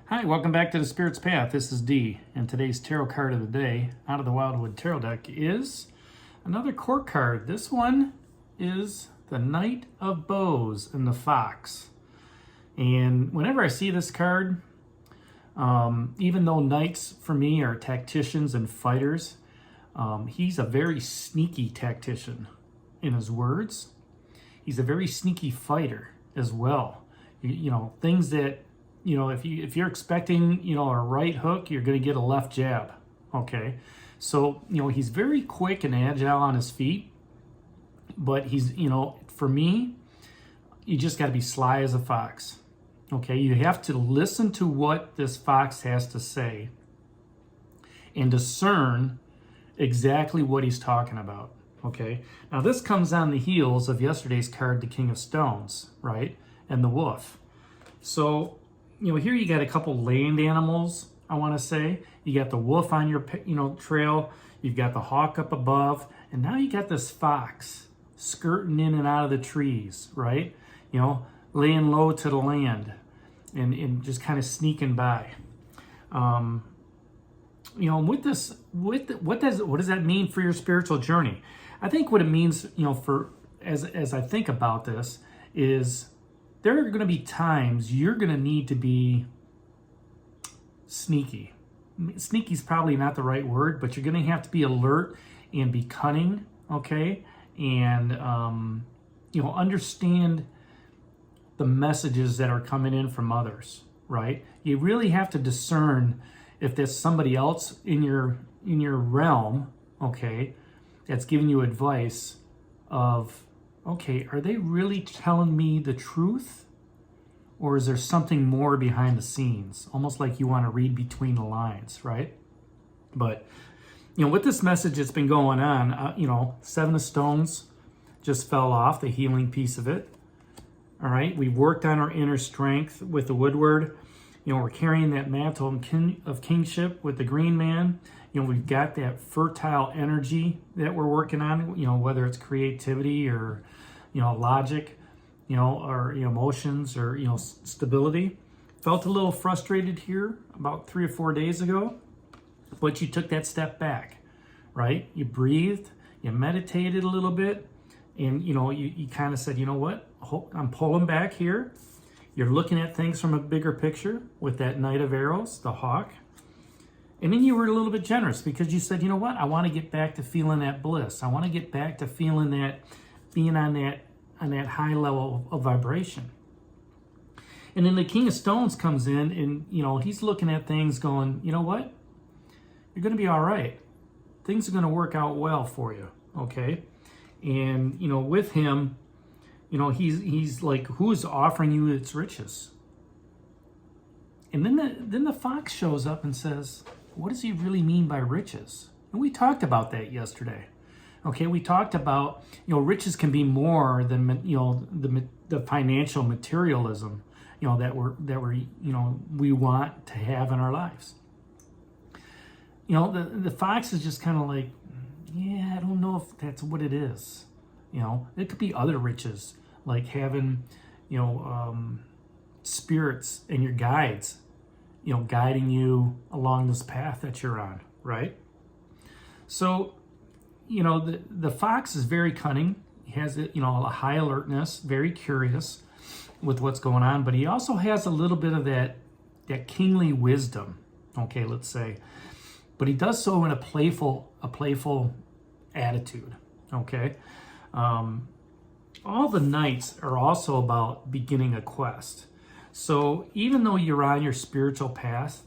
Hi, welcome back to the Spirit's Path. This is Dee, and today's tarot card of the day out of the Woodward tarot deck is another court card. This one is the Knight of Bows and the Fox. And whenever I see this card, even though knights for me are tacticians and fighters, he's a very sneaky tactician in his words. He's a very sneaky fighter as well. You know, things that, you know, if you're expecting, a right hook, you're going to get a left jab. Okay. So, he's very quick and agile on his feet, but he's, for me, you just got to be sly as a fox. Okay. You have to listen to what this fox has to say and discern exactly what he's talking about. Okay. Now this comes on the heels of yesterday's card, the King of Stones, right? And the Wolf. So, here you got a couple land animals, I want to say. You got the wolf on your, trail. You've got the hawk up above. And now you got this fox skirting in and out of the trees, right? Laying low to the land and just kind of sneaking by. With this, what does that mean for your spiritual journey? I think what it means, as I think about this is, there are going to be times you're going to need to be sneaky. Sneaky is probably not the right word, but you're going to have to be alert and be cunning, okay? And, understand the messages that are coming in from others, right? You really have to discern if there's somebody else in your realm, okay, that's giving you advice of, okay, are they really telling me the truth? Or is there something more behind the scenes? Almost like you want to read between the lines, right? But, with this message that's been going on, Seven of Stones just fell off, the healing piece of it. All right, we've worked on our inner strength with the Woodward. We're carrying that mantle of kingship with the Green Man. We've got that fertile energy that we're working on, whether it's creativity or, logic, or emotions or, stability. Felt a little frustrated here about 3 or 4 days ago, but you took that step back, right? You breathed, you meditated a little bit, and, you kind of said, you know what? I'm pulling back here. You're looking at things from a bigger picture with that Knight of Arrows, the hawk. And then you were a little bit generous because you said, you know what? I want to get back to feeling that bliss. I want to get back to feeling that, being on that high level of vibration. And then the King of Stones comes in and, he's looking at things going, you know what? You're going to be all right. Things are going to work out well for you, okay? And, with him, he's like, who's offering you its riches? And then the fox shows up and says, what does he really mean by riches? And we talked about that yesterday. Okay, we talked about, riches can be more than, the financial materialism, that we want to have in our lives. The fox is just kind of like, yeah, I don't know if that's what it is. It could be other riches, like having, spirits and your guides, guiding you along this path that you're on, right? So, the fox is very cunning. He has, a high alertness, very curious with what's going on, but he also has a little bit of that kingly wisdom, okay, let's say. But he does so in a playful attitude, okay? All the knights are also about beginning a quest. So even though you're on your spiritual path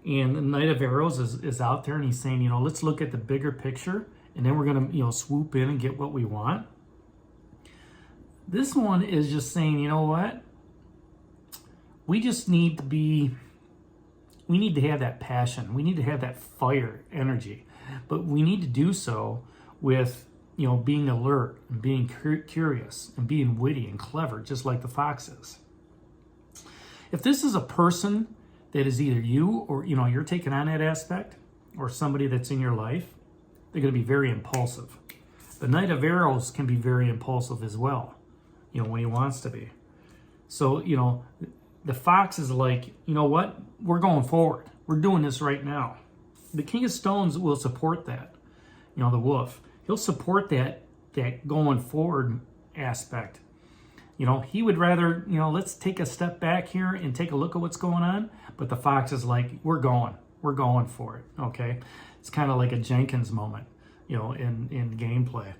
and the Knight of Arrows is out there and he's saying, let's look at the bigger picture and then we're going to, swoop in and get what we want. This one is just saying, you know what? We just need to have that passion. We need to have that fire energy, but we need to do so with, being alert and being curious and being witty and clever, just like the fox is. If this is a person that is either you or, you're taking on that aspect or somebody that's in your life, they're going to be very impulsive. The Knight of Arrows can be very impulsive as well, when he wants to be. So, The fox is like, you know what? We're going forward. We're doing this right now. The king of stones will support that. You know, the wolf. He'll support that going forward aspect. You know, he would rather, you know, let's take a step back here and take a look at what's going on. But the fox is like, we're going for it. Okay. It's kind of like a Jenkins moment, you know, in gameplay.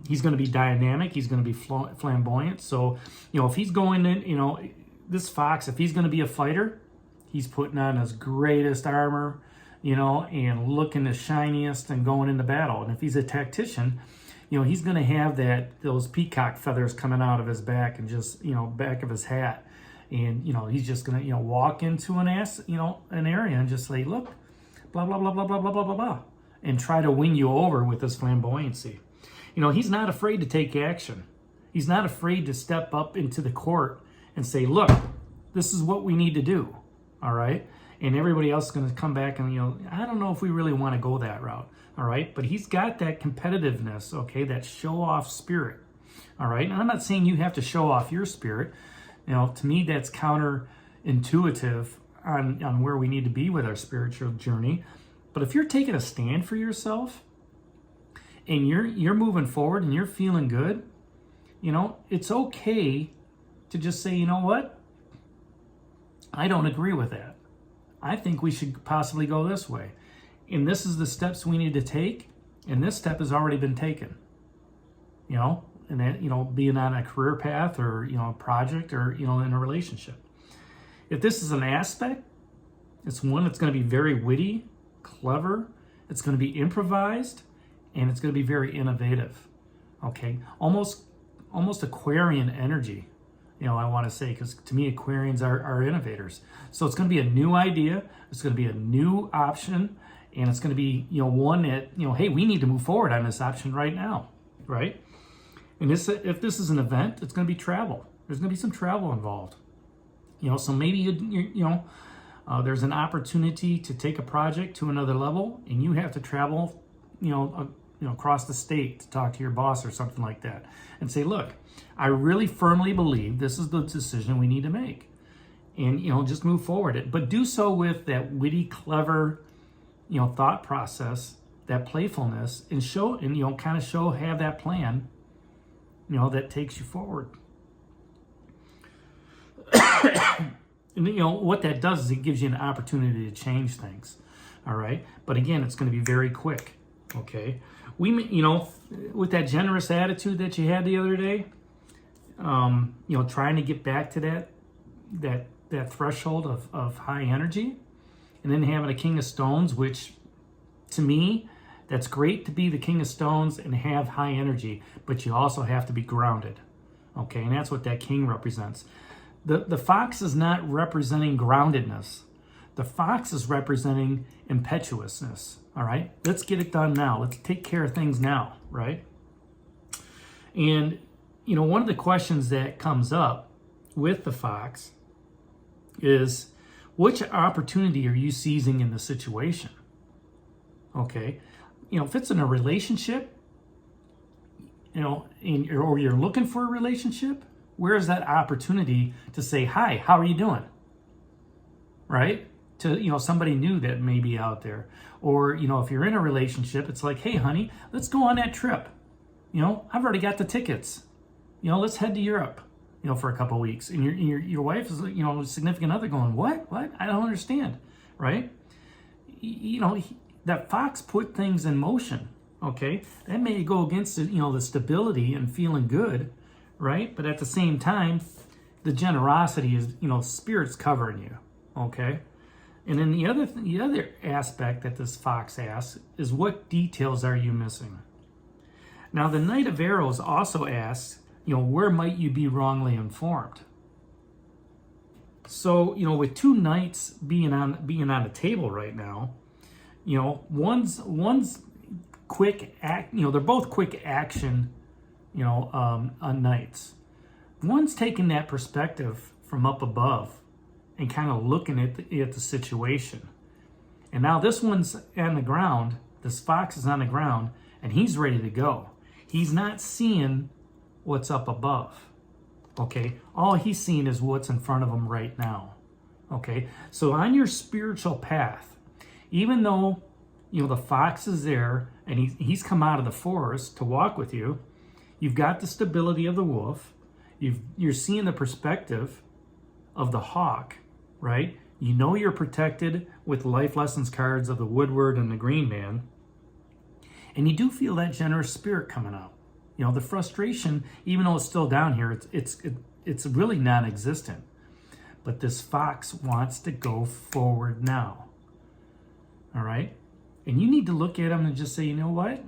He's going to be dynamic. He's going to be flamboyant. So, you know, if he's going in, you know, this fox, if he's going to be a fighter, he's putting on his greatest armor, you know, and looking the shiniest and going into battle. And if he's a tactician, you know, he's going to have those peacock feathers coming out of his back and just, you know, back of his hat. And, you know, he's just going to, you know, walk into an area and just say, look, blah, blah, blah, blah, blah, blah, blah, blah, blah, and try to win you over with his flamboyancy. You know, he's not afraid to take action. He's not afraid to step up into the court and say, look, this is what we need to do. All right. And everybody else is going to come back and, you know, I don't know if we really want to go that route. All right. But he's got that competitiveness, okay, that show off spirit. All right. And I'm not saying you have to show off your spirit. You know, to me, that's counterintuitive on where we need to be with our spiritual journey. But if you're taking a stand for yourself and you're moving forward and you're feeling good, you know, it's okay to just say, you know what? I don't agree with that. I think we should possibly go this way. And this is the steps we need to take. And this step has already been taken. You know, and that, you know, being on a career path or, you know, a project or, you know, in a relationship. If this is an aspect, it's one that's going to be very witty, clever. It's going to be improvised, and it's going to be very innovative. Okay, almost Aquarian energy. You know, I want to say, because to me, Aquarians are innovators. So it's going to be a new idea. It's going to be a new option, and it's going to be, you know, one that, you know, hey, we need to move forward on this option right now, right? And if this is an event, it's going to be travel. There's going to be some travel involved. You know, so maybe there's an opportunity to take a project to another level, and you have to travel, you know, across the state to talk to your boss or something like that, and say, look, I really firmly believe this is the decision we need to make, and, you know, just move forward. But do so with that witty, clever, you know, thought process, that playfulness, and you know, kind of have that plan, you know, that takes you forward. And, you know, what that does is it gives you an opportunity to change things. All right. But again, it's going to be very quick. Okay. You know, with that generous attitude that you had the other day, you know, trying to get back to that threshold of high energy, and then having a king of stones, which to me, that's great to be the king of stones and have high energy, but you also have to be grounded. Okay. And that's what that king represents. The fox is not representing groundedness. The fox is representing impetuousness. All right, let's get it done now. Let's take care of things now, right? And, you know, one of the questions that comes up with the fox is, which opportunity are you seizing in the situation? Okay, you know, if it's in a relationship, you know, or you're looking for a relationship, where's that opportunity to say, hi, how are you doing? Right? To, you know, somebody new that may be out there. Or, you know, if you're in a relationship, it's like, hey, honey, let's go on that trip. You know, I've already got the tickets. You know, let's head to Europe, you know, for a couple of weeks. And your wife is, you know, significant other going, what? I don't understand, right? You know, that fox put things in motion, okay? That may go against, you know, the stability and feeling good, right? But at the same time, the generosity is, you know, spirit's covering you, okay? And then the other aspect that this fox asks is, what details are you missing? Now, the Knight of Arrows also asks, you know, where might you be wrongly informed? So, you know, with two knights being on the table right now, you know, one's quick act, you know, they're both quick action, you know, knights. One's taking that perspective from up above and kind of looking at the situation. And now this one's on the ground, this fox is on the ground, and he's ready to go. He's not seeing what's up above. Okay, all he's seeing is what's in front of him right now. Okay, so on your spiritual path, even though the fox is there and he's come out of the forest to walk with you, you've got the stability of the wolf. You're seeing the perspective of the hawk, right? You know you're protected with life lessons cards of the Woodward and the Green Man. And you do feel that generous spirit coming out. The frustration, even though it's still down here, it's really non-existent. But this fox wants to go forward now. All right? And you need to look at him and just say, you know what?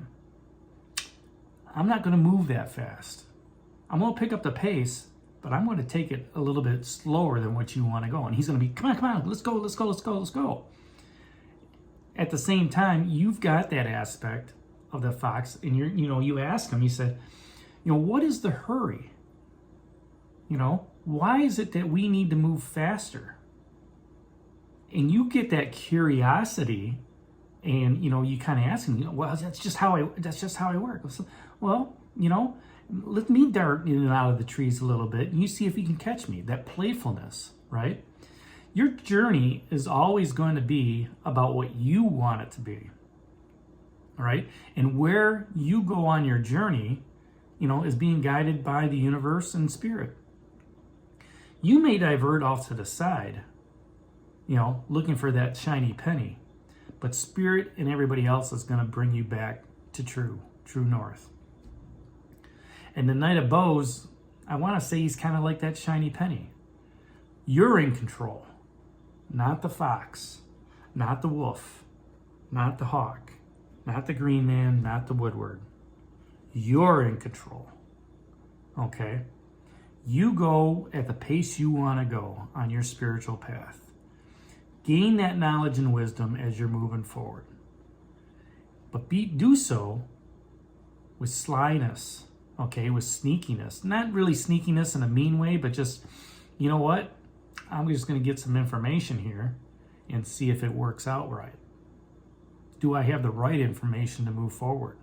I'm not going to move that fast. I'm going to pick up the pace, but I'm going to take it a little bit slower than what you want to go. And he's going to be, come on, let's go, let's go, let's go, let's go. At the same time, you've got that aspect of the fox, and you ask him, you said, what is the hurry? Why is it that we need to move faster? And you get that curiosity, and you kind of ask him, well, that's just how I work. Well, let me dart in and out of the trees a little bit, and you see if you can catch me. That playfulness, right? Your journey is always going to be about what you want it to be. All right? And where you go on your journey, is being guided by the universe and spirit. You may divert off to the side, looking for that shiny penny, but spirit and everybody else is going to bring you back to true north. And the Knight of Bows, I want to say he's kind of like that shiny penny. You're in control, not the fox, not the wolf, not the hawk, not the Green Man, not the Woodward. You're in control, okay? You go at the pace you want to go on your spiritual path. Gain that knowledge and wisdom as you're moving forward. But do so with slyness, okay, with sneakiness. Not really sneakiness in a mean way, but just, you know what? I'm just going to get some information here and see if it works out right. Do I have the right information to move forward?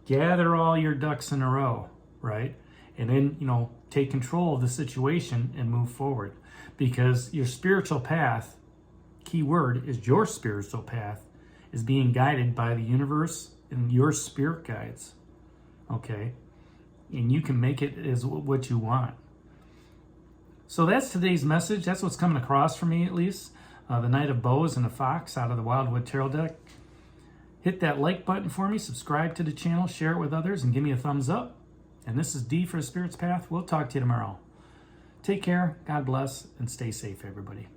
Gather all your ducks in a row, right? And then, take control of the situation and move forward. Because your spiritual path, key word is your spiritual path, is being guided by the universe and your spirit guides, okay? And you can make it as what you want. So that's today's message. That's what's coming across for me, at least. The Knight of Bows and the Fox out of the Wildwood Tarot deck. Hit that like button for me, subscribe to the channel, share it with others, and give me a thumbs up. And this is D for the Spirit's Path. We'll talk to you tomorrow. Take care, God bless, and stay safe, everybody.